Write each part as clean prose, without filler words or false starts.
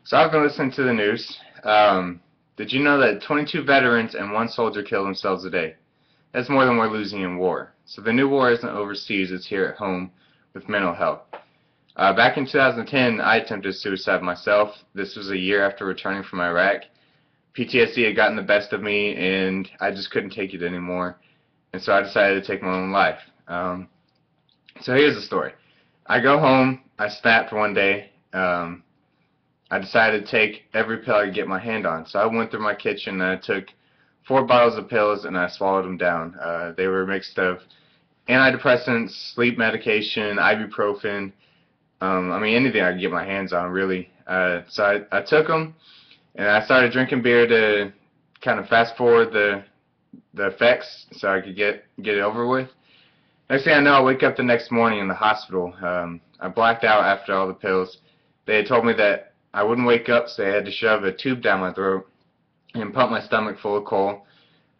So I've been listening to the news. Did you know that 22 veterans and one soldier kill themselves a day? That's more than we're losing in war. So the new war isn't overseas, it's here at home with mental health. Back in 2010, I attempted suicide myself. This was a year after returning from Iraq. PTSD had gotten the best of me, and I just couldn't take it anymore. And so I decided to take my own life. So here's the story. I go home, I snapped one day. I decided to take every pill I could get my hand on. So I went through my kitchen and I took 4 bottles of pills and I swallowed them down. They were mixed of antidepressants, sleep medication, ibuprofen, anything I could get my hands on, really. So I took them and I started drinking beer to kind of fast forward the effects so I could get it over with. Next thing I know, I wake up the next morning in the hospital. I blacked out after all the pills. They had told me that I wouldn't wake up, so they had to shove a tube down my throat and pump my stomach full of coal.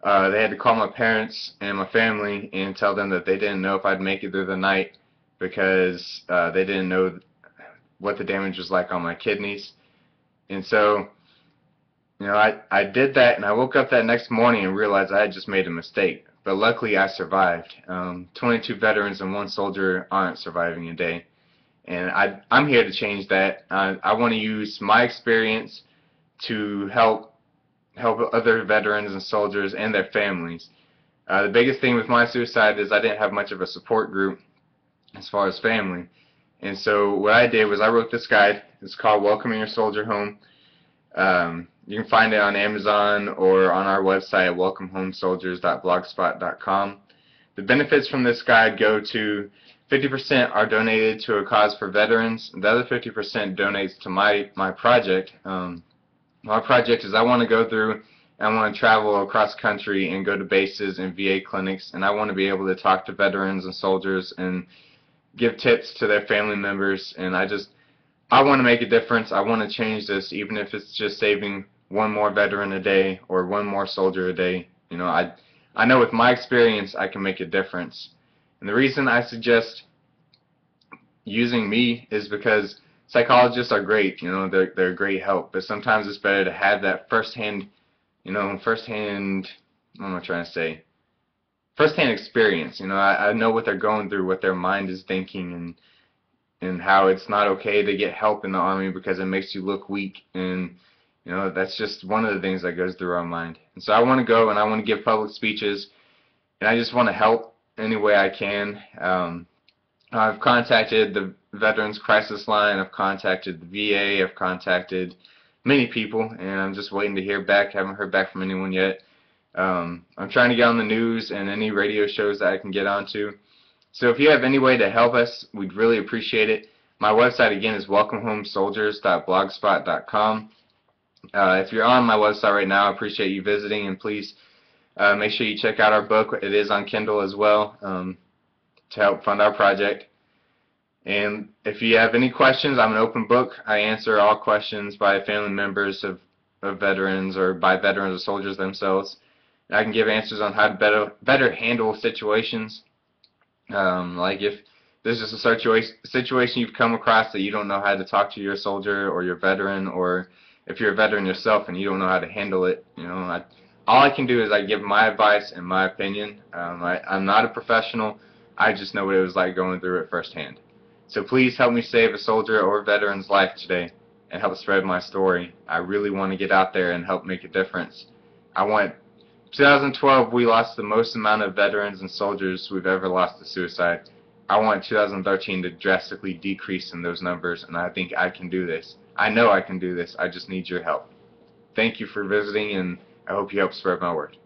They had to call my parents and my family and tell them that they didn't know if I'd make it through the night because they didn't know what the damage was like on my kidneys. And so, I did that, and I woke up that next morning and realized I had just made a mistake. But luckily, I survived. 22 veterans and one soldier aren't surviving a day. And I'm here to change that. I want to use my experience to help other veterans and soldiers and their families. The biggest thing with my suicide is I didn't have much of a support group as far as family. And so what I did was I wrote this guide. It's called Welcoming Your Soldier Home. You can find it on Amazon or on our website at welcomehomesoldiers.blogspot.com. The benefits from this guide go to 50% are donated to a cause for veterans. The other 50% donates to my project. My project is I want to go through and I want to travel across country and go to bases and VA clinics, and I want to be able to talk to veterans and soldiers and give tips to their family members. And I want to make a difference. I want to change this, even if it's just saving one more veteran a day or one more soldier a day. I know with my experience I can make a difference. And the reason I suggest using me is because psychologists are great, they're great help, but sometimes it's better to have that firsthand experience. I know what they're going through, what their mind is thinking, and how it's not okay to get help in the Army because it makes you look weak, and that's just one of the things that goes through our mind. And so I want to go and I want to give public speeches, and I just want to help any way I can. I've contacted the Veterans Crisis Line, I've contacted the VA, I've contacted many people, and I'm just waiting to hear back. Haven't heard back from anyone yet. I'm trying to get on the news and any radio shows that I can get onto. So if you have any way to help us, we'd really appreciate it. My website again is welcomehomesoldiers.blogspot.com. If you're on my website right now, I appreciate you visiting, and please make sure you check out our book. It is on Kindle as well, to help fund our project. And if you have any questions, I'm an open book. I answer all questions by family members of veterans or by veterans or soldiers themselves. And I can give answers on how to better handle situations. Like if there's just a situation you've come across that you don't know how to talk to your soldier or your veteran, or if you're a veteran yourself and you don't know how to handle it, all I can do is I give my advice and my opinion. I'm not a professional. I just know what it was like going through it firsthand. So please help me save a soldier or a veteran's life today and help spread my story. I really want to get out there and help make a difference. 2012, we lost the most amount of veterans and soldiers we've ever lost to suicide. I want 2013 to drastically decrease in those numbers, and I think I can do this. I know I can do this. I just need your help. Thank you for visiting, and I hope you help spread my word.